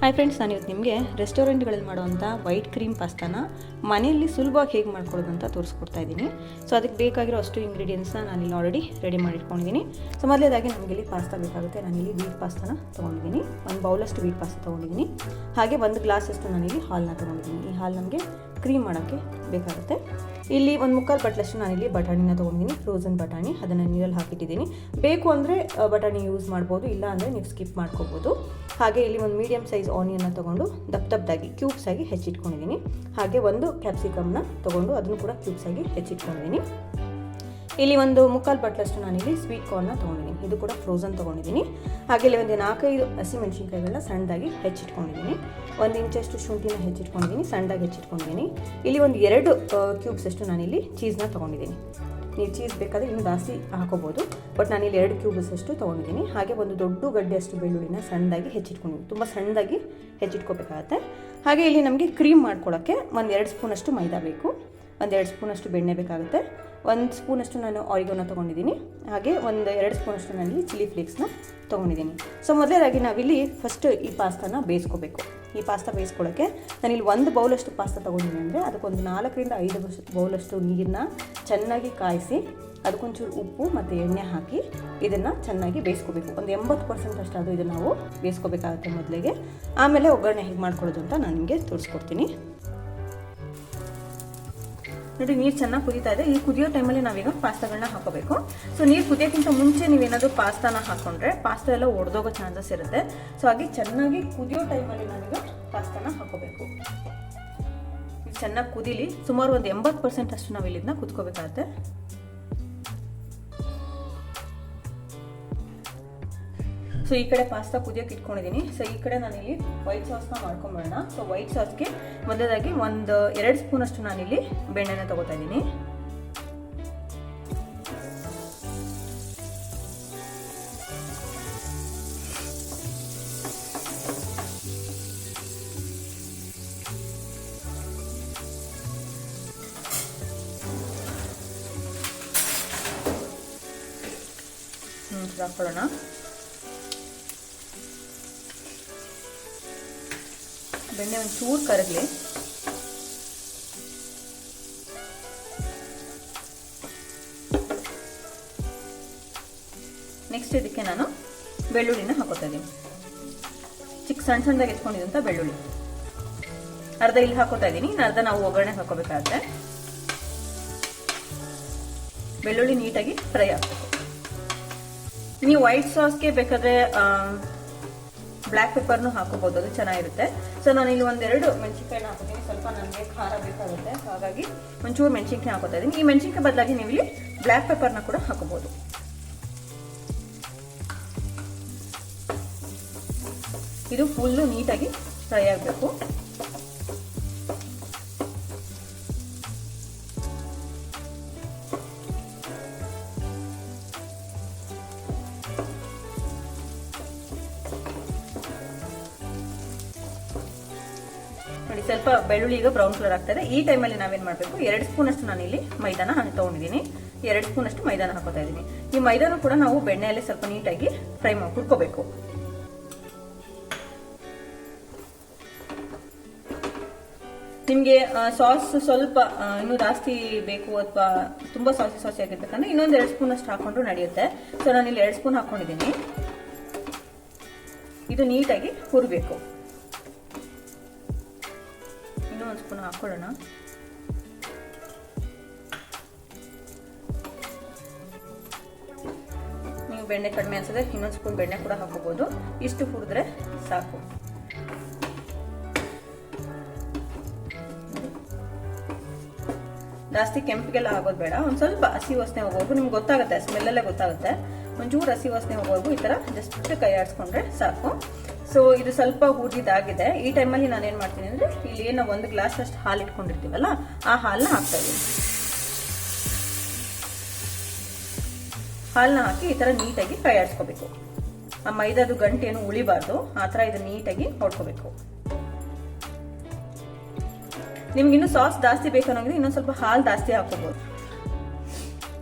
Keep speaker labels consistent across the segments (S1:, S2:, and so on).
S1: Hi friends, ನಾನಿವತ್ತು ನಿಮಗೆ ರೆಸ್ಟೋರೆಂಟ್ಗಳಲ್ಲಿ ಮಾಡುವಂಥ ವೈಟ್ ಕ್ರೀಮ್ ಪಾಸ್ತಾನ ಮನೆಯಲ್ಲಿ ಸುಲಭವಾಗಿ ಹೇಗೆ ಮಾಡ್ಕೊಳ್ಳೋದು ಅಂತ ತೋರಿಸ್ಕೊಡ್ತಾ ಇದ್ದೀನಿ. ಸೊ ಅದಕ್ಕೆ ಬೇಕಾಗಿರೋ ಅಷ್ಟು ಇಂಗ್ರೀಡಿಯೆಂಟ್ಸ್ನ ನಾನಿಲ್ಲಿ ಆಲ್ರೆಡಿ ರೆಡಿ ಮಾಡಿಟ್ಕೊಂಡಿದ್ದೀನಿ. ಸೊ ಮೊದಲೇದಾಗಿ ನಮಗಿಲ್ಲಿ ಪಾಸ್ತಾ ಬೇಕಾಗುತ್ತೆ. ನಾನಿಲ್ಲಿ ವೀಟ್ ಪಾಸ್ತಾನ ತೊಗೊಂಡಿದ್ದೀನಿ. ಒಂದು ಬೌಲಷ್ಟು ವೀಟ್ ಪಾಸ್ತಾ ತೊಗೊಂಡಿದ್ದೀನಿ. ಹಾಗೆ ಒಂದು ಗ್ಲಾಸಷ್ಟು ನಾನಿಲ್ಲಿ ಹಾಲನ್ನ ತೊಗೊಂಡಿದ್ದೀನಿ. ಈ ಹಾಲು ನಮಗೆ ಕ್ರೀಮ್ ಮಾಡೋಕ್ಕೆ ಬೇಕಾಗುತ್ತೆ. ಇಲ್ಲಿ ಒಂದು ಮುಕ್ಕಾಲು ಬಟ್ಲಷ್ಟು ನಾನಿಲ್ಲಿ ಬಟಾಣಿನ ತೊಗೊಂಡಿದ್ದೀನಿ, ಫ್ರೋಝನ್ ಬಟಾಣಿ. ಅದನ್ನು ನೀರಲ್ಲಿ ಹಾಕಿಟ್ಟಿದ್ದೀನಿ. ಬೇಕು ಅಂದರೆ ಬಟಾಣಿ ಯೂಸ್ ಮಾಡ್ಬೋದು, ಇಲ್ಲ ಅಂದರೆ ನೀವು ಸ್ಕಿಪ್ ಮಾಡ್ಕೋಬೋದು. ಹಾಗೆ ಇಲ್ಲಿ ಒಂದು ಮೀಡಿಯಮ್ ಸೈಜ್ ಆನಿಯನ್ನ ತೊಗೊಂಡು ದಪ್ಪದಾಗಿ ಕ್ಯೂಬ್ಸ್ ಆಗಿ ಹೆಚ್ಚಿಟ್ಕೊಂಡಿದ್ದೀನಿ. ಹಾಗೆ ಒಂದು ಕ್ಯಾಪ್ಸಿಕಮ್ನ ತೊಗೊಂಡು ಅದನ್ನು ಕೂಡ ಕ್ಯೂಬ್ಸ್ ಆಗಿ ಹೆಚ್ಚಿಟ್ಕೊಂಡಿದ್ದೀನಿ. ಇಲ್ಲಿ ಒಂದು ಮುಕ್ಕಾಲು ಬಟ್ಲಷ್ಟು ನಾನಿಲ್ಲಿ ಸ್ವೀಟ್ ಕಾರ್ನ್ನ ತೊಗೊಂಡಿದ್ದೀನಿ. ಇದು ಕೂಡ ಫ್ರೋಝನ್ ತೊಗೊಂಡಿದ್ದೀನಿ. ಹಾಗೆ ಇಲ್ಲಿ ಒಂದು 4-5 ಹಸಿಮೆಣಸಿನ್ಕಾಯಿಗಳನ್ನ ಸಣ್ಣದಾಗಿ ಹೆಚ್ಚಿಟ್ಕೊಂಡಿದ್ದೀನಿ. 1 ಇಂಚಷ್ಟು ಶುಂಠಿನ ಹೆಚ್ಚಿಟ್ಕೊಂಡಿದ್ದೀನಿ, ಸಣ್ಣದಾಗಿ ಹೆಚ್ಚಿಟ್ಕೊಂಡಿದ್ದೀನಿ. ಇಲ್ಲಿ ಒಂದು 2 ಕ್ಯೂಬ್ಸ್ ಅಷ್ಟು ನಾನಿಲ್ಲಿ ಚೀಸ್ನ ತೊಗೊಂಡಿದ್ದೀನಿ. ನೀವು ಚೀಸ್ ಬೇಕಾದರೆ ಇನ್ನೂ ಜಾಸ್ತಿ ಹಾಕೋಬೋದು, ಬಟ್ ನಾನಿಲ್ಲಿ 2 ಕ್ಯೂಬ್ಸ್ ಅಷ್ಟು ತೊಗೊಂಡಿದ್ದೀನಿ. ಹಾಗೆ ಒಂದು ದೊಡ್ಡ ಗಡ್ಡೆಯಷ್ಟು ಬೆಳ್ಳುಳ್ಳಿನ ಸಣ್ಣದಾಗಿ ಹೆಚ್ಚಿಟ್ಕೊಂಡಿದ್ದೀನಿ. ತುಂಬ ಸಣ್ಣದಾಗಿ ಹೆಚ್ಚಿಟ್ಕೋಬೇಕಾಗತ್ತೆ. ಹಾಗೆ ಇಲ್ಲಿ ನಮಗೆ ಕ್ರೀಮ್ ಮಾಡ್ಕೊಳ್ಳೋಕ್ಕೆ ಒಂದು 2 ಸ್ಪೂನಷ್ಟು ಮೈದಾ ಬೇಕು, ಒಂದು 2 ಸ್ಪೂನಷ್ಟು ಬೆಣ್ಣೆ ಬೇಕಾಗುತ್ತೆ, 1 ಸ್ಪೂನಷ್ಟು ನಾನು ಆರಿಗೋನ ತೊಗೊಂಡಿದ್ದೀನಿ. ಹಾಗೆ ಒಂದು 2 ಸ್ಪೂನಷ್ಟು ನಾನಿಲ್ಲಿ ಚಿಲ್ಲಿ ಫ್ಲೇಕ್ಸ್ನ ತೊಗೊಂಡಿದ್ದೀನಿ. ಸೊ ಮೊದಲೇದಾಗಿ ನಾವಿಲ್ಲಿ ಫಸ್ಟ್ ಈ ಪಾಸ್ತಾನ ಬೇಯಿಸ್ಕೋಬೇಕು. ಈ ಪಾಸ್ತಾ ಬೇಯಿಸ್ಕೊಳ್ಳೋಕ್ಕೆ ನಾನಿಲ್ಲಿ 1 ಬೌಲಷ್ಟು ಪಾಸ್ತಾ ತೊಗೊಂಡಿದ್ದೀನಿ. ಅಂದರೆ ಅದಕ್ಕೊಂದು 4-5 ಬೌಲಷ್ಟು ನೀರನ್ನ ಚೆನ್ನಾಗಿ ಕಾಯಿಸಿ ಅದಕ್ಕೊಂಚೂರು ಉಪ್ಪು ಮತ್ತು ಎಣ್ಣೆ ಹಾಕಿ ಇದನ್ನು ಚೆನ್ನಾಗಿ ಬೇಯಿಸ್ಕೋಬೇಕು. ಒಂದು 80% ಅಷ್ಟಾದರೂ ಇದನ್ನು ನಾವು ಬೇಯಿಸ್ಕೋಬೇಕಾಗುತ್ತೆ ಮೊದಲಿಗೆ. ಆಮೇಲೆ ಒಗ್ಗರಣೆ ಹೇಗೆ ಮಾಡ್ಕೊಳ್ಳೋದು ಅಂತ ನಾನು ನಿಮಗೆ ತೋರಿಸ್ಕೊಡ್ತೀನಿ. ನೋಡಿ, ನೀರು ಚೆನ್ನಾಗಿ ಕುದೀತಾ ಇದೆ. ಈ ಕುದಿಯೋ ಟೈಮಲ್ಲಿ ನಾವೀಗ ಪಾಸ್ತಾಗಳನ್ನ ಹಾಕೋಬೇಕು. ಸೊ ನೀರು ಕುದಿಯೋಕ್ಕಿಂತ ಮುಂಚೆ ನೀವೇನಾದರೂ ಪಾಸ್ತಾನ ಹಾಕೊಂಡ್ರೆ ಪಾಸ್ತಾ ಎಲ್ಲ ಒಡೆದೋಗೋ ಚಾನ್ಸಸ್ ಇರುತ್ತೆ. ಸೊ ಹಾಗೆ ಚೆನ್ನಾಗಿ ಕುದಿಯೋ ಟೈಮಲ್ಲಿ ನಾವೀಗ ಪಾಸ್ತಾನ ಹಾಕೋಬೇಕು. ಇದು ಚೆನ್ನಾಗಿ ಕುದೀಲಿ. ಸುಮಾರು ಒಂದು 80% ಅಷ್ಟು ನಾವು ಇಲ್ಲಿಂದ ಕುದ್ಕೋಬೇಕಾಗತ್ತೆ. ಸೊ ಈ ಕಡೆ ಪಾಸ್ತಾ ಕುದಿಯೋಕೆ ಇಟ್ಕೊಂಡಿದ್ದೀನಿ. ಸೊ ಈ ಕಡೆ ನಾನಿಲ್ಲಿ ವೈಟ್ ಸಾಸ್ನ ಮಾಡ್ಕೊಂಬೇಡ. ಸೊ ವೈಟ್ ಸಾಸ್ಗೆ ಮೊದಲೇದಾಗಿ ಒಂದು 2 ಸ್ಪೂನಷ್ಟು ನಾನಿಲ್ಲಿ ಬೆಣ್ಣೆನ ತಗೋತಾ ಇದ್ದೀನಿ. ಹಾಕೊಳ್ಳೋಣ. ಬೆಣ್ಣೆ ಒಂದು ಚೂರು ಕರಗಲಿ. ನೆಕ್ಸ್ಟ್ ಇದಕ್ಕೆ ನಾನು ಬೆಳ್ಳುಳ್ಳಿನ ಹಾಕೋತಾ ಇದ್ದೀನಿ. ಸಣ್ಣದಾಗಿ ಎತ್ಕೊಂಡಿದ್ದಂಥ ಬೆಳ್ಳುಳ್ಳಿ ಅರ್ಧ ಇಲ್ಲಿ ಹಾಕೋತಾ ಇದ್ದೀನಿ. ಇನ್ನು ಅರ್ಧ ನಾವು ಒಗ್ಗರಣೆ ಹಾಕೋಬೇಕಾಗತ್ತೆ. ಬೆಳ್ಳುಳ್ಳಿ ನೀಟಾಗಿ ಫ್ರೈ ಆಗಬೇಕು. ನೀವು ವೈಟ್ ಸಾಸ್ಗೆ ಬೇಕಾದ್ರೆ ಬ್ಲ್ಯಾಕ್ ಪೆಪ್ಪರ್ನು ಹಾಕೋಬಹುದು, ಅದು ಚೆನ್ನಾಗಿರುತ್ತೆ. ಸೊ ನಾನು ಇಲ್ಲಿ 1-2 ಮೆಣಸಿನ್ಕಾಯಿನ ಹಾಕೋತೀನಿ. ಸ್ವಲ್ಪ ನನಗೆ ಖಾರ ಬೇಕಾಗುತ್ತೆ, ಹಾಗಾಗಿ ಒಂಚೂರು ಮೆಣಸಿನ್ಕಾಯಿ ಹಾಕೋತಾ ಇದ್ದೀನಿ. ಈ ಮೆಣಸಿನ್ಕಾಯಿ ಬದಲಾಗಿ ನೀವು ಇಲ್ಲಿ ಬ್ಲ್ಯಾಕ್ ಪೆಪ್ಪರ್ನ ಕೂಡ ಹಾಕೋಬಹುದು. ಇದು ಫುಲ್ಲು ನೀಟಾಗಿ ಫ್ರೈ ಆಗಬೇಕು. ಸ್ವಲ್ಪ ಬೆಳ್ಳುಳ್ಳಿ ಈಗ ಬ್ರೌನ್ ಕಲರ್ ಆಗ್ತಾ ಇದೆ. ಈ ಟೈಮಲ್ಲಿ ನಾವೇನ್ ಮಾಡಬೇಕು, 2 ಸ್ಪೂನಷ್ಟು ನಾನಿಲ್ಲಿ ಮೈದಾನ ತಗೊಂಡಿದ್ದೀನಿ. 2 ಸ್ಪೂನಷ್ಟು ಮೈದಾನ ಹಾಕೋತಾ ಇದ್ದೀನಿ. ಈ ಮೈದಾನ ಕೂಡ ನಾವು ಬೆಣ್ಣೆಯಲ್ಲಿ ಸ್ವಲ್ಪ ನೀಟಾಗಿ ಫ್ರೈ ಮಾಡಿ ಹುರ್ಕೋಬೇಕು. ನಿಮಗೆ ಸಾಸ್ ಸ್ವಲ್ಪ ಇನ್ನೂ ಜಾಸ್ತಿ ಬೇಕು ಅಥವಾ ತುಂಬಾ ಸಾಸಿ ಆಗಿರ್ಬೇಕಂದ್ರೆ ಇನ್ನೊಂದು 2 ಸ್ಪೂನ್ ಅಷ್ಟು ಹಾಕೊಂಡ್ರು ನಡೆಯುತ್ತೆ. ಸೊ ನಾನಿಲ್ಲಿ 2 ಸ್ಪೂನ್ ಹಾಕೊಂಡಿದ್ದೀನಿ. ಇದು ನೀಟಾಗಿ ಹುರ್ಬೇಕು. ಒಂದು ಸ್ಪೂನ್ ಹಾಕೊಳ್ಳೋಣ. ನೀವು ಬೆಣ್ಣೆ ಕಡಿಮೆ ಅನ್ಸಿದ್ರೆ ಇನ್ನೊಂದು ಸ್ಪೂನ್ ಬೆಣ್ಣೆ ಕೂಡ ಹಾಕೋಬಹುದು. ಇಷ್ಟು ಹುರಿದ್ರೆ ಸಾಕು. ಜಾಸ್ತಿ ಕೆಂಪಿಗೆಲ್ಲ ಆಗೋದು ಬೇಡ. ಒಂದು ಸ್ವಲ್ಪ ಹಸಿ ವಾಸನೆ ಹೋಗೋವರೆಗೂ ನಿಮ್ಗೆ ಗೊತ್ತಾಗುತ್ತೆ, ಸ್ಮೆಲ್ಲಲ್ಲೇ ಗೊತ್ತಾಗುತ್ತೆ. ಒಂಚೂರು ಹಸಿ ವಾಸನೆ ಹೋಗೋವರೆಗೂ ಈ ತರ ಜಸ್ಟ್ ಕೈ ಆಡಿಸ್ಕೊಂಡ್ರೆ ಸಾಕು. ಸೊ ಇದು ಸ್ವಲ್ಪ ಹುರಿದಾಗಿದೆ. ಈ ಟೈಮಲ್ಲಿ ನಾನೇನ್ ಮಾಡ್ತೀನಿ ಅಂದ್ರೆ ಇಲ್ಲಿ ಏನೋ 1 ಗ್ಲಾಸ್ ಅಷ್ಟು ಹಾಲು ಇಟ್ಕೊಂಡಿರ್ತೀವಲ್ಲ, ಆ ಹಾಲನ್ನ ಹಾಕ್ತಾ ಇದ್ದೀನಿ. ಹಾಲನ್ನ ಹಾಕಿ ಈ ತರ ನೀಟಾಗಿ ಫ್ರೈ ಆಡಿಸ್ಕೋಬೇಕು. ಆ ಮೈದಾದು ಗಂಟು ಏನು ಉಳಿಬಾರ್ದು, ಆ ತರ ಇದು ನೀಟಾಗಿ ಹೊಡ್ಕೋಬೇಕು. ನಿಮ್ಗೆ ಇನ್ನೂ ಸಾಸ್ ಜಾಸ್ತಿ ಬೇಕನ್ನೋಂಗಿದ್ರೆ ಇನ್ನೊಂದು ಸ್ವಲ್ಪ ಹಾಲು ಜಾಸ್ತಿ ಹಾಕೋಬಹುದು.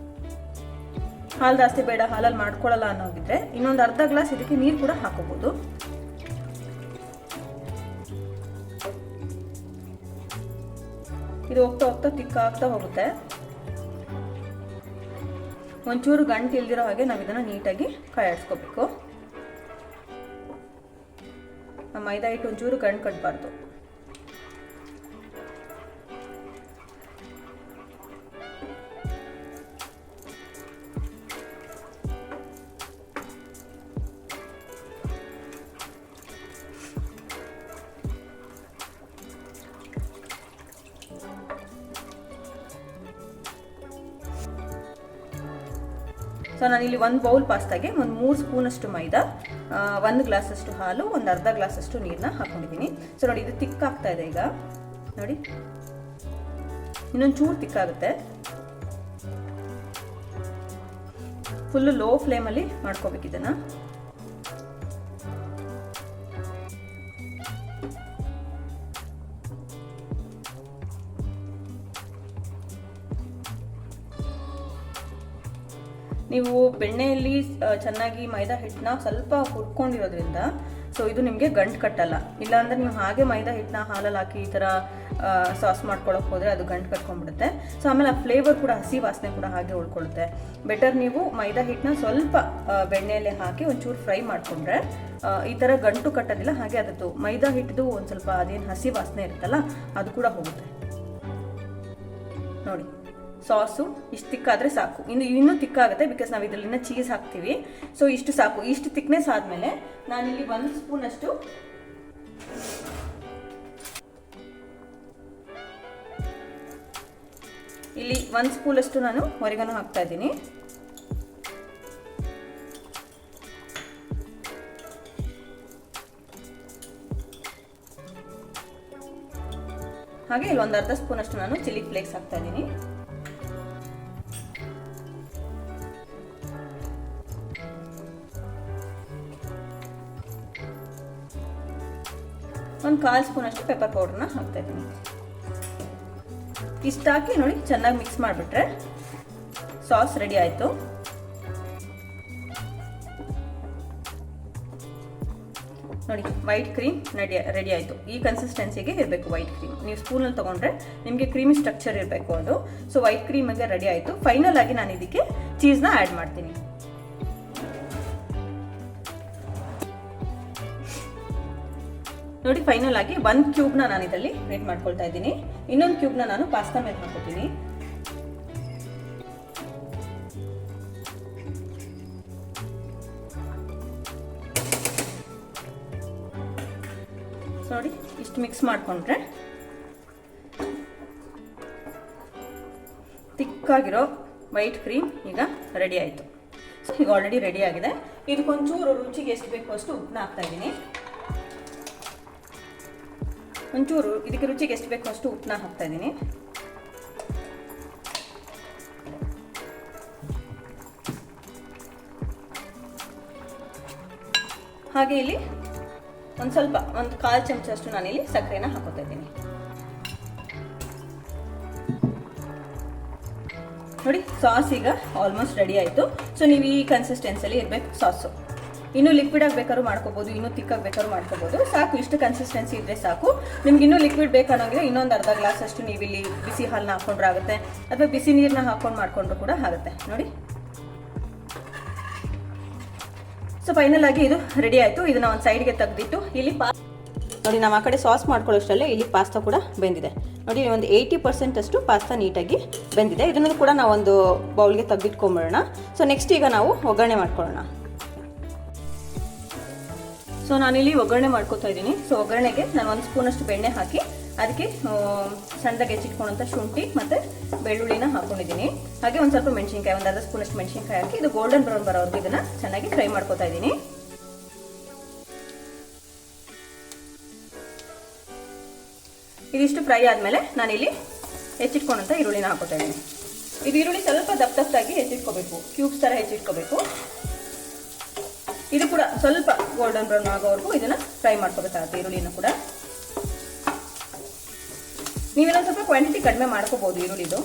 S1: ಹಾಲು ಜಾಸ್ತಿ ಬೇಡ, ಹಾಲಲ್ಲಿ ಮಾಡ್ಕೊಳ್ಳಲ್ಲ ಅನ್ನೋಗಿದ್ರೆ ಇನ್ನೊಂದು ಅರ್ಧ ಗ್ಲಾಸ್ ಇದಕ್ಕೆ ನೀರು ಕೂಡ ಹಾಕೋಬಹುದು. ಇದು ಹೋಗ್ತಾ ಹೋಗ್ತಾ ತಿಕ್ಕಾಗ್ತಾ ಹೋಗುತ್ತೆ. ಒಂಚೂರು ಗಂಟು ಇಲ್ದಿರೋ ಹಾಗೆ ನಾವು ಇದನ್ನು ನೀಟಾಗಿ ಕಾಯಾಡಿಸ್ಕೋಬೇಕು. ಮೈದಾ ಹಿಟ್ಟು ಒಂಚೂರು ಗಂಟು ಕಟ್ಟಬಾರ್ದು. ಸೊ ನಾನಿಲ್ಲಿ 1 ಬೌಲ್ ಪಾಸ್ತಾಗೆ ಒಂದು 3 ಸ್ಪೂನಷ್ಟು ಮೈದಾ, 1 ಗ್ಲಾಸಷ್ಟು ಹಾಲು, ಒಂದು ಅರ್ಧ ಗ್ಲಾಸಷ್ಟು ನೀರನ್ನ ಹಾಕೊಂಡಿದ್ದೀನಿ. ಸೊ ನೋಡಿ ಇದು ತಿಕ್ಕಾಗ್ತಾ ಇದೆ ಈಗ. ನೋಡಿ ಇನ್ನೊಂದು ಚೂರು ತಿಕ್ಕಾಗುತ್ತೆ. ಫುಲ್ಲು ಲೋ ಫ್ಲೇಮಲ್ಲಿ ಮಾಡ್ಕೋಬೇಕು ಇದನ್ನು. ನೀವು ಬೆಣ್ಣೆಯಲ್ಲಿ ಚೆನ್ನಾಗಿ ಮೈದಾ ಹಿಟ್ಟನ್ನ ಸ್ವಲ್ಪ ಹುರ್ಕೊಂಡಿರೋದ್ರಿಂದ ಸೊ ಇದು ನಿಮಗೆ ಗಂಟು ಕಟ್ಟಲ್ಲ. ಇಲ್ಲಾಂದರೆ ನೀವು ಹಾಗೆ ಮೈದಾ ಹಿಟ್ಟನ್ನ ಹಾಲಲ್ಲಿ ಹಾಕಿ ಈ ಥರ ಸಾಸ್ ಮಾಡ್ಕೊಳಕ್ಕೆ ಹೋದರೆ ಅದು ಗಂಟು ಕಟ್ಕೊಂಡ್ಬಿಡುತ್ತೆ. ಸೊ ಆಮೇಲೆ ಆ ಫ್ಲೇವರ್ ಕೂಡ, ಹಸಿ ವಾಸನೆ ಕೂಡ ಹಾಗೆ ಉಳ್ಕೊಳ್ಳುತ್ತೆ. ಬೆಟರ್ ನೀವು ಮೈದಾ ಹಿಟ್ಟನ್ನ ಸ್ವಲ್ಪ ಬೆಣ್ಣೆಯಲ್ಲಿ ಹಾಕಿ ಒಂಚೂರು ಫ್ರೈ ಮಾಡಿಕೊಂಡ್ರೆ ಈ ಥರ ಗಂಟು ಕಟ್ಟೋದಿಲ್ಲ. ಹಾಗೆ ಅದದ್ದು ಮೈದಾ ಹಿಟ್ಟದು ಒಂದು ಸ್ವಲ್ಪ ಅದೇನು ಹಸಿ ವಾಸನೆ ಇರುತ್ತಲ್ಲ ಅದು ಕೂಡ ಹೋಗುತ್ತೆ. ನೋಡಿ ಸಾಸು ಇಷ್ಟು ತಿಕ್ಕಾದರೆ ಸಾಕು. ಇನ್ನೂ ತಿಕ್ಕಾಗುತ್ತೆ ಬಿಕಾಸ್ ನಾವು ಇದರಲ್ಲಿನ ಚೀಸ್ ಹಾಕ್ತೀವಿ. ಸೊ ಇಷ್ಟು ಸಾಕು. ಇಷ್ಟು ತಿಕ್ನೆಸ್ ಆದಮೇಲೆ ನಾನಿಲ್ಲಿ 1 ಸ್ಪೂನಷ್ಟು ನಾನು ಒರೆಗಾನೋ ಹಾಕ್ತಾ ಇದ್ದೀನಿ. ಹಾಗೆ ಇಲ್ಲಿ ಒಂದು ಅರ್ಧ ಸ್ಪೂನಷ್ಟು ನಾನು ಚಿಲ್ಲಿ ಫ್ಲೇಕ್ಸ್ ಹಾಕ್ತಾ ಇದ್ದೀನಿ. ಒಂದು 1/4 ಸ್ಪೂನಷ್ಟು ಪೆಪ್ಪರ್ ಪೌಡರ್ನ ಹಾಕ್ತಾ ಇದ್ದೀನಿ. ಇಷ್ಟು ಹಾಕಿ ನೋಡಿ ಚೆನ್ನಾಗಿ ಮಿಕ್ಸ್ ಮಾಡಿಬಿಟ್ರೆ ಸಾಸ್ ರೆಡಿ ಆಯಿತು. ನೋಡಿ ವೈಟ್ ಕ್ರೀಮ್ ರೆಡಿ ಆಯಿತು. ಈ ಕನ್ಸಿಸ್ಟೆನ್ಸಿಗೆ ಇರಬೇಕು ವೈಟ್ ಕ್ರೀಮ್. ನೀವು ಸ್ಪೂನಲ್ಲಿ ತೊಗೊಂಡ್ರೆ ನಿಮಗೆ ಕ್ರೀಮಿ ಸ್ಟ್ರಕ್ಚರ್ ಇರಬೇಕು ಅದು. ಸೊ ವೈಟ್ ಕ್ರೀಮಿಗೆ ರೆಡಿ ಆಯಿತು. ಫೈನಲ್ ಆಗಿ ನಾನು ಇದಕ್ಕೆ ಚೀಸ್ನ ಆ್ಯಡ್ ಮಾಡ್ತೀನಿ. ನೋಡಿ ಫೈನಲ್ ಆಗಿ 1 ಕ್ಯೂಬ್ನ ನಾನು ಇದರಲ್ಲಿ ರೆಡಿ ಮಾಡ್ಕೊಳ್ತಾ ಇದ್ದೀನಿ. ಇನ್ನೊಂದು ಕ್ಯೂಬ್ನ ನಾನು ಪಾಸ್ತಾ ಮೇಲೆ ಹಾಕೋತೀನಿ. ನೋಡಿ ಇಷ್ಟು ಮಿಕ್ಸ್ ಮಾಡಿಕೊಂಡ್ರೆ ತಿಕ್ಕಾಗಿರೋ ವೈಟ್ ಕ್ರೀಮ್ ಈಗ ರೆಡಿ ಆಯಿತು. ಸೊ ಈಗ ಆಲ್ರೆಡಿ ರೆಡಿ ಆಗಿದೆ. ಇದಕ್ಕೊಂಚೂರು ರುಚಿಗೆ ಎಷ್ಟು ಬೇಕು ಅಷ್ಟು ಉಪ್ಪನ್ನ ಹಾಕ್ತಾ ಇದ್ದೀನಿ. ಒಂಚೂರು ಇದಕ್ಕೆ ರುಚಿಗೆ ಎಷ್ಟು ಬೇಕು ಅಷ್ಟು ಉಪ್ಪನ್ನ ಹಾಕ್ತಾ ಇದ್ದೀನಿ. ಹಾಗೆ ಇಲ್ಲಿ ಒಂದು 1/4 ಚಮಚಷ್ಟು ನಾನಿಲ್ಲಿ ಸಕ್ಕರೆನ ಹಾಕೋತಾ ಇದ್ದೀನಿ. ನೋಡಿ ಸಾಸ್ ಈಗ ಆಲ್ಮೋಸ್ಟ್ ರೆಡಿ ಆಯಿತು. ಸೊ ನೀವು ಈ ಕನ್ಸಿಸ್ಟೆನ್ಸಿಯಲ್ಲಿ ಇರಬೇಕು ಸಾಸು. ಇನ್ನೂ ಲಿಕ್ವಿಡ್ ಆಗಿ ಬೇಕಾದ್ರೂ ಮಾಡ್ಕೋಬೋದು, ಇನ್ನೂ ತಿಕ್ಕಾಗಿ ಬೇಕಾದ್ರೂ ಮಾಡ್ಕೋಬೋದು. ಸಾಕು, ಇಷ್ಟು ಕನ್ಸಿಸ್ಟೆನ್ಸಿ ಇದ್ದರೆ ಸಾಕು. ನಿಮ್ಗೆ ಇನ್ನೂ ಲಿಕ್ವಿಡ್ ಬೇಕನ್ನೋಂಗಿದ್ರೆ ಇನ್ನೊಂದು ಅರ್ಧ ಗ್ಲಾಸ್ ಅಷ್ಟು ನೀವು ಇಲ್ಲಿ ಬಿಸಿ ಹಾಲನ್ನ ಹಾಕೊಂಡ್ರೆ ಆಗುತ್ತೆ, ಅಥವಾ ಬಿಸಿ ನೀರನ್ನ ಹಾಕೊಂಡು ಮಾಡ್ಕೊಂಡ್ರು ಕೂಡ ಆಗುತ್ತೆ. ನೋಡಿ ಸೊ ಫೈನಲ್ ಆಗಿ ಇದು ರೆಡಿ ಆಯಿತು. ಇದನ್ನ ಒಂದು ಸೈಡ್ಗೆ ತೆಗೆದಿಟ್ಟು ಇಲ್ಲಿ ನೋಡಿ ನಾವು ಆ ಕಡೆ ಸಾಸ್ ಮಾಡ್ಕೊಳ್ಳೋಷ್ಟರಲ್ಲೇ ಇಲ್ಲಿ ಪಾಸ್ತಾ ಕೂಡ ಬೆಂದಿದೆ. ನೋಡಿ ಒಂದು 80% ಅಷ್ಟು ಪಾಸ್ತಾ ನೀಟಾಗಿ ಬೆಂದಿದೆ. ಇದನ್ನು ಕೂಡ ನಾವು ಒಂದು ಬೌಲ್ಗೆ ತೆಗೆದಿಟ್ಕೊಂಬಿಡೋಣ. ಸೊ ನೆಕ್ಸ್ಟ್ ಈಗ ನಾವು ಒಗ್ಗರಣೆ ಮಾಡ್ಕೊಳ್ಳೋಣ. ಸೊ ನಾನಿಲ್ಲಿ ಒಗ್ಗರಣೆ ಮಾಡ್ಕೊತಾ ಇದ್ದೀನಿ. ಸೊ ಒಗ್ಗರಣೆಗೆ ನಾನು 1 ಸ್ಪೂನಷ್ಟು ಬೆಣ್ಣೆ ಹಾಕಿ ಅದಕ್ಕೆ ಸಣ್ಣದಾಗಿ ಹೆಚ್ಚಿಟ್ಕೊಂಡಂಥ ಶುಂಠಿ ಮತ್ತು ಬೆಳ್ಳುಳ್ಳಿನ ಹಾಕೊಂಡಿದ್ದೀನಿ. ಹಾಗೆ ಒಂದು ಸ್ವಲ್ಪ ಮೆಣಸಿನ್ಕಾಯಿ, ಒಂದು ಅರ್ಧ ಸ್ಪೂನಷ್ಟು ಮೆಣಸಿನ್ಕಾಯಿ ಹಾಕಿ ಇದು ಗೋಲ್ಡನ್ ಬ್ರೌನ್ ಬರೋವರೆಗೂ ಇದನ್ನು ಚೆನ್ನಾಗಿ ಫ್ರೈ ಮಾಡ್ಕೊತಾ ಇದ್ದೀನಿ. ಇದಿಷ್ಟು ಫ್ರೈ ಆದಮೇಲೆ ನಾನಿಲ್ಲಿ ಹೆಚ್ಚಿಟ್ಕೊಂಡಂಥ ಈರುಳ್ಳಿನ ಹಾಕೋತಾ ಇದ್ದೀನಿ. ಇದು ಈರುಳ್ಳಿ ಸ್ವಲ್ಪ ದಪ್ಪದಾಗಿ ಹೆಚ್ಚಿಟ್ಕೋಬೇಕು, ಕ್ಯೂಬ್ಸ್ ಥರ ಹೆಚ್ಚಿಟ್ಕೋಬೇಕು. ಇದು ಕೂಡ ಸ್ವಲ್ಪ ಗೋಲ್ಡನ್ ಬ್ರೌನ್ ಆಗೋವರೆಗೂ ಇದನ್ನು ಫ್ರೈ ಮಾಡ್ಕೋಬೇಕಾಗುತ್ತೆ ಈರುಳ್ಳಿನ ಕೂಡ. ನೀವೇನೊಂದು ಸ್ವಲ್ಪ ಕ್ವಾಂಟಿಟಿ ಕಡಿಮೆ ಮಾಡ್ಕೋಬಹುದು ಈರುಳ್ಳಿದು.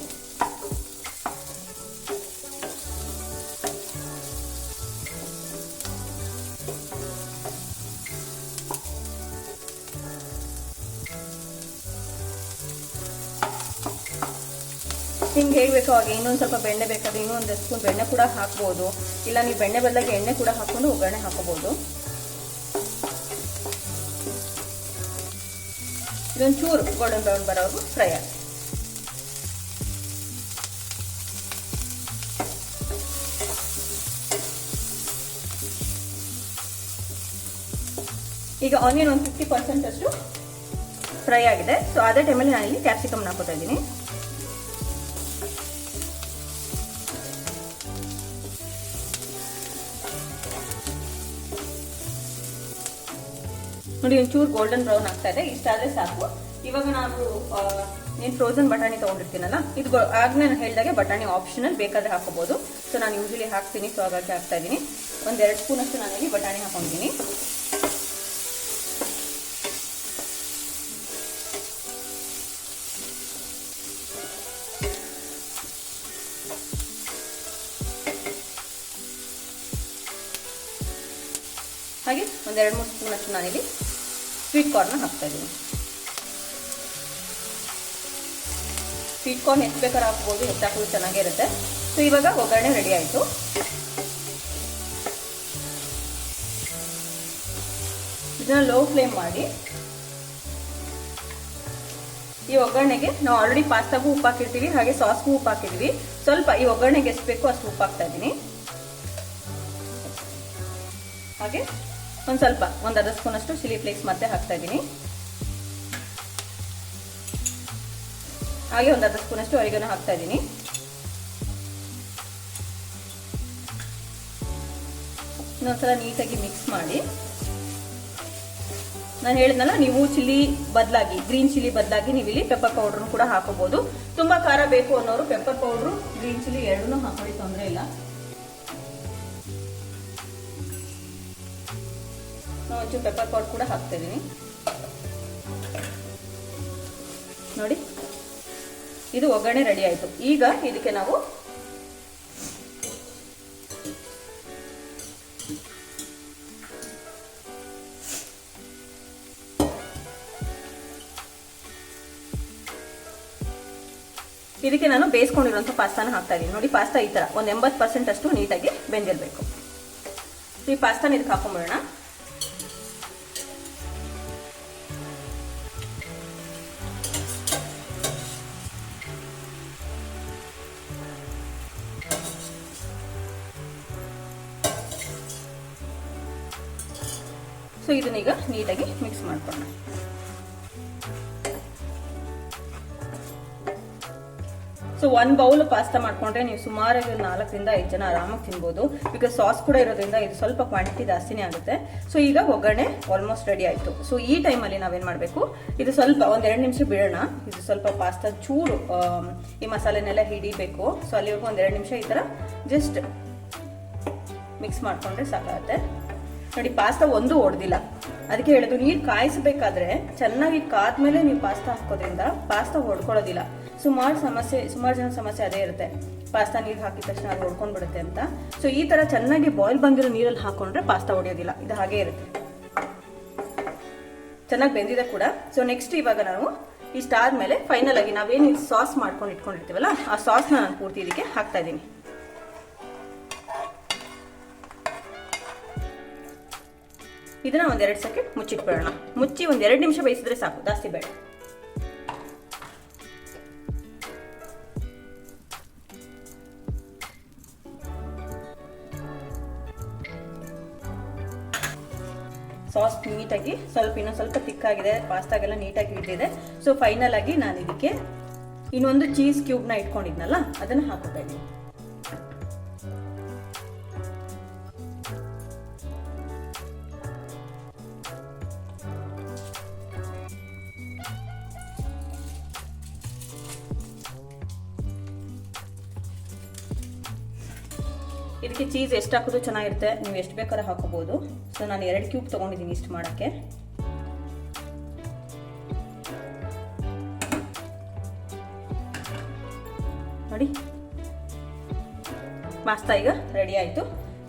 S1: ಹೇಗೆ ಬೇಕೋ ಹಾಗೆ ಇನ್ನೊಂದು ಸ್ವಲ್ಪ ಬೆಣ್ಣೆ ಬೇಕಾದ್ರೆ ಇನ್ನೊಂದು ಸ್ಪೂನ್ ಬೆಣ್ಣೆ ಕೂಡ ಹಾಕ್ಬೋದು, ಇಲ್ಲ ನೀವು ಬೆಣ್ಣೆ ಬದಲಾಗಿ ಎಣ್ಣೆ ಕೂಡ ಹಾಕ್ಕೊಂಡು ಒಗ್ಗರಣೆ ಹಾಕೋಬೋದು. ಇದೊಂದು ಚೂರು ಗೋಲ್ಡನ್ ಬ್ರೌನ್ ಬರೋವರೆಗೂ ಫ್ರೈ ಆಗಿ. ಈಗ ಆನಿಯನ್ ಒಂದು 50% ಅಷ್ಟು ಫ್ರೈ ಆಗಿದೆ. ಸೊ ಅದೇ ಟೈಮಲ್ಲಿ ನಾನಿಲ್ಲಿ ಕ್ಯಾಪ್ಸಿಕಮ್ ಹಾಕೋತಾ ಇದ್ದೀನಿ. ನೋಡಿ ಒಂಚೂರು ಗೋಲ್ಡನ್ ಬ್ರೌನ್ ಆಗ್ತಾ ಇದೆ, ಇಷ್ಟಾದರೆ ಸಾಕು. ಇವಾಗ ನಾವು ನೀನು ಫ್ರೋಸನ್ ಬಟಾಣಿ ತೊಗೊಂಡಿರ್ತೀನಲ್ಲ, ಇದು ಆಗ ನಾನು ಹೇಳಿದಾಗೆ ಬಟಾಣಿ ಆಪ್ಷನಲ್, ಬೇಕಾದರೆ ಹಾಕೋಬೋದು. ಸೊ ನಾನು ಯೂಶಲಿ ಹಾಕ್ತೀನಿ, ಸೊ ಹಾಗಾಗಿ ಹಾಕ್ತಾ ಇದ್ದೀನಿ. ಒಂದು 2 ಸ್ಪೂನ್ ಅಷ್ಟು ನಾನಿಲ್ಲಿ ಬಟಾಣಿ ಹಾಕೊಂಡಿದ್ದೀನಿ. ಹಾಗೆ ಒಂದು 2-3 ಸ್ಪೂನ್ ಅಷ್ಟು ನಾನಿಲ್ಲಿ ಸ್ವೀಟ್ ಕಾರ್ನ್ ಹಾಕ್ತಾ ಇದ್ದೀನಿ. ಸ್ವೀಟ್ ಕಾರ್ನ್ ಎಷ್ಟು ಬೇಕಾದ್ರೆ ಹಾಕ್ಬೋದು, ಎಷ್ಟು ಹಾಕೋದು ಚೆನ್ನಾಗೇ ಇರುತ್ತೆ. ಸೊ ಇವಾಗ ಒಗ್ಗರಣೆ ರೆಡಿ ಆಯಿತು. ಇದನ್ನ ಲೋ ಫ್ಲೇಮ್ ಮಾಡಿ ಈ ಒಗ್ಗರಣೆಗೆ ನಾವು ಆಲ್ರೆಡಿ ಪಾಸ್ತಾಗೂ ಉಪ್ಪು ಹಾಕಿರ್ತೀವಿ, ಹಾಗೆ ಸಾಸ್ಗೂ ಉಪ್ಪು ಹಾಕಿದ್ವಿ. ಸ್ವಲ್ಪ ಈ ಒಗ್ಗರಣೆಗೆ ಎಷ್ಟು ಬೇಕೋ ಅಷ್ಟು ಉಪ್ಪು ಹಾಕ್ತಾ ಇದ್ದೀನಿ. ಹಾಗೆ ಒಂದು ಸ್ವಲ್ಪ ಒಂದು ಅರ್ಧ ಸ್ಪೂನ್ ಅಷ್ಟು ಚಿಲ್ಲಿ ಫ್ಲೇಕ್ಸ್ ಮತ್ತೆ ಹಾಕ್ತಾ ಇದ್ದೀನಿ. ಹಾಗೆ ಒಂದು ಅರ್ಧ ಸ್ಪೂನ್ ಅಷ್ಟು ಅರಿಗನೋ ಹಾಕ್ತಾ ಇದ್ದೀನಿ. ಇನ್ನೊಂದ್ಸಲ ನೀಟಾಗಿ ಮಿಕ್ಸ್ ಮಾಡಿ. ನಾನು ಹೇಳಿದ್ನಲ್ಲ, ನೀವು ಚಿಲ್ಲಿ ಬದಲಾಗಿ ಗ್ರೀನ್ ಚಿಲ್ಲಿ ಬದಲಾಗಿ ನೀವು ಇಲ್ಲಿ ಪೆಪ್ಪರ್ ಪೌಡರ್ನು ಕೂಡ ಹಾಕೋಬಹುದು. ತುಂಬಾ ಖಾರ ಬೇಕು ಅನ್ನೋರು ಪೆಪ್ಪರ್ ಪೌಡ್ರು ಗ್ರೀನ್ ಚಿಲ್ಲಿ ಎರಡನ್ನೂ ಹಾಕೊಳ್ಳಿ, ತೊಂದರೆ ಇಲ್ಲ. ಒಂಚೂರು ಪೆಪ್ಪರ್ ಪೌಡರ್ ಕೂಡ ಹಾಕ್ತಾ ಇದ್ದೀನಿ. ನೋಡಿ, ಇದು ಒಗ್ಗರಣೆ ರೆಡಿ ಆಯಿತು. ಈಗ ಇದಕ್ಕೆ ನಾವು ಬೇಯಿಸ್ಕೊಂಡಿರುವಂಥ ಪಾಸ್ತಾನ ಹಾಕ್ತಾ ಇದ್ದೀನಿ. ನೋಡಿ, ಪಾಸ್ತಾ ಈ ಥರ ಒಂದು 80% ಅಷ್ಟು ನೀಟಾಗಿ ಬೆಂದಿರಬೇಕು. ಈ ಪಾಸ್ತಾನ ಇದಕ್ಕೆ ಹಾಕೊಂಡ್ಬಿಡೋಣ. ಸೊ ಇದನ್ನೀಗ ನೀಟಾಗಿ ಮಿಕ್ಸ್ ಮಾಡ್ಕೊಳ್ಳೋಣ. ಸೊ 1 ಬೌಲ್ ಪಾಸ್ತಾ ಮಾಡ್ಕೊಂಡ್ರೆ ನೀವು ಸುಮಾರು 4ರಿಂದ 5 ಜನ ಆರಾಮಾಗಿ ತಿನ್ಬೋದು. ಬಿಕಾಸ್ ಸಾಸ್ ಕೂಡ ಇರೋದ್ರಿಂದ ಇದು ಸ್ವಲ್ಪ ಕ್ವಾಂಟಿಟಿ ಜಾಸ್ತಿನೇ ಆಗುತ್ತೆ. ಸೊ ಈಗ ಒಗ್ಗರಣೆ ಆಲ್ಮೋಸ್ಟ್ ರೆಡಿ ಆಯಿತು. ಸೊ ಈ ಟೈಮಲ್ಲಿ ನಾವೇನು ಮಾಡಬೇಕು, ಇದು ಸ್ವಲ್ಪ ಒಂದು 2 ನಿಮಿಷ ಬಿಡೋಣ. ಇದು ಸ್ವಲ್ಪ ಪಾಸ್ತಾ ಚೂರು ಈ ಮಸಾಲೆನೆಲ್ಲ ಹಿಡಿಬೇಕು. ಸೊ ಅಲ್ಲಿವರೆಗೂ ಒಂದು 2 ನಿಮಿಷ ಈ ಥರ ಜಸ್ಟ್ ಮಿಕ್ಸ್ ಮಾಡಿಕೊಂಡ್ರೆ ಸಾಕಾಗುತ್ತೆ. ನೋಡಿ, ಪಾಸ್ತಾ ಒಂದು ಒಡೆದಿಲ್ಲ. ಅದಕ್ಕೆ ಹೇಳೋದು, ನೀರು ಕಾಯಿಸಬೇಕಾದ್ರೆ ಚೆನ್ನಾಗಿ ಕಾದ್ಮೇಲೆ ನೀವು ಪಾಸ್ತಾ ಹಾಕೋದ್ರಿಂದ ಪಾಸ್ತಾ ಹೊಡ್ಕೊಳ್ಳೋದಿಲ್ಲ. ಸುಮಾರು ಜನ ಸಮಸ್ಯೆ ಅದೇ ಇರುತ್ತೆ, ಪಾಸ್ತಾ ನೀರು ಹಾಕಿದ ತಕ್ಷಣ ಅದು ಹೊಡ್ಕೊಂಡ್ಬಿಡುತ್ತೆ ಅಂತ. ಸೊ ಈ ಥರ ಚೆನ್ನಾಗಿ ಬಾಯ್ಲ್ ಬಂದಿರೋ ನೀರಲ್ಲಿ ಹಾಕೊಂಡ್ರೆ ಪಾಸ್ತಾ ಹೊಡೆಯೋದಿಲ್ಲ, ಇದು ಹಾಗೇ ಇರುತ್ತೆ. ಚೆನ್ನಾಗಿ ಬೆಂದಿದೆ ಕೂಡ. ಸೊ ನೆಕ್ಸ್ಟ್ ಇವಾಗ ನಾವು ಇಷ್ಟಾದ್ಮೇಲೆ ಫೈನಲ್ ಆಗಿ ನಾವೇನು ಸಾಸ್ ಮಾಡ್ಕೊಂಡು ಇಟ್ಕೊಂಡಿರ್ತೀವಲ್ಲ, ಆ ಸಾಸ್ನ ನಾನು ಪೂರ್ತಿ ಇದಕ್ಕೆ ಹಾಕ್ತಾ ಇದ್ದೀನಿ. ಇದನ್ನ ಒಂದು 2 ಸೆಕೆಂಡ್ ಮುಚ್ಚಿಟ್ಬಿಡೋಣ. ಮುಚ್ಚಿ ಒಂದು 2 ನಿಮಿಷ ಬೇಯಿಸಿದ್ರೆ ಸಾಕು, ಜಾಸ್ತಿ ಬೇಡ. ಸಾಸ್ ನೀಟಾಗಿ ಇನ್ನೊಂದು ಸ್ವಲ್ಪ ತಿಕ್ಕಾಗಿದೆ, ಪಾಸ್ತಾಗೆಲ್ಲ ನೀಟಾಗಿ ಹಿಡಿದಿದೆ. ಸೊ ಫೈನಲ್ ಆಗಿ ನಾನು ಇದಕ್ಕೆ ಇನ್ನೊಂದು ಚೀಸ್ ಕ್ಯೂಬ್ನ ಇಟ್ಕೊಂಡಿದ್ನಲ್ಲ, ಅದನ್ನು ಹಾಕೋತಾ ಇದ್ದೀನಿ. ಇದಕ್ಕೆ ಚೀಸ್ ಎಷ್ಟು ಹಾಕೋದು ಚೆನ್ನಾಗಿರುತ್ತೆ, ನೀವು ಎಷ್ಟು ಬೇಕಾದ್ರೂ ಹಾಕೋಬಹುದು. ಸೊ ನಾನು 2 ಕ್ಯೂಬ್ ತೊಗೊಂಡಿದ್ದೀನಿ ಇಷ್ಟು ಮಾಡೋಕ್ಕೆ. ನೋಡಿ, ಪಾಸ್ತಾ ಈಗ ರೆಡಿ ಆಯಿತು.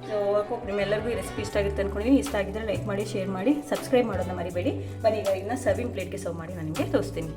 S1: ಸೊ ಹೋಪ್ ನಿಮ್ಮೆಲ್ಲರಿಗೂ ಈ ರೆಸಿಪಿ ಇಷ್ಟ ಆಗಿರುತ್ತೆ ಅಂದ್ಕೊಂಡಿದ್ದೀನಿ. ಇಷ್ಟ ಆಗಿದ್ದರೆ ಲೈಕ್ ಮಾಡಿ, ಶೇರ್ ಮಾಡಿ, ಸಬ್ಸ್ಕ್ರೈಬ್ ಮಾಡೋದನ್ನ ಮರಿಬೇಡಿ. ಬನ್ನಿ ಈಗ ಇದನ್ನ ಸರ್ವಿಂಗ್ ಪ್ಲೇಟ್ಗೆ ಸರ್ವ್ ಮಾಡಿ ನಾನು ನಿಮಗೆ ತೋರಿಸ್ತೀನಿ.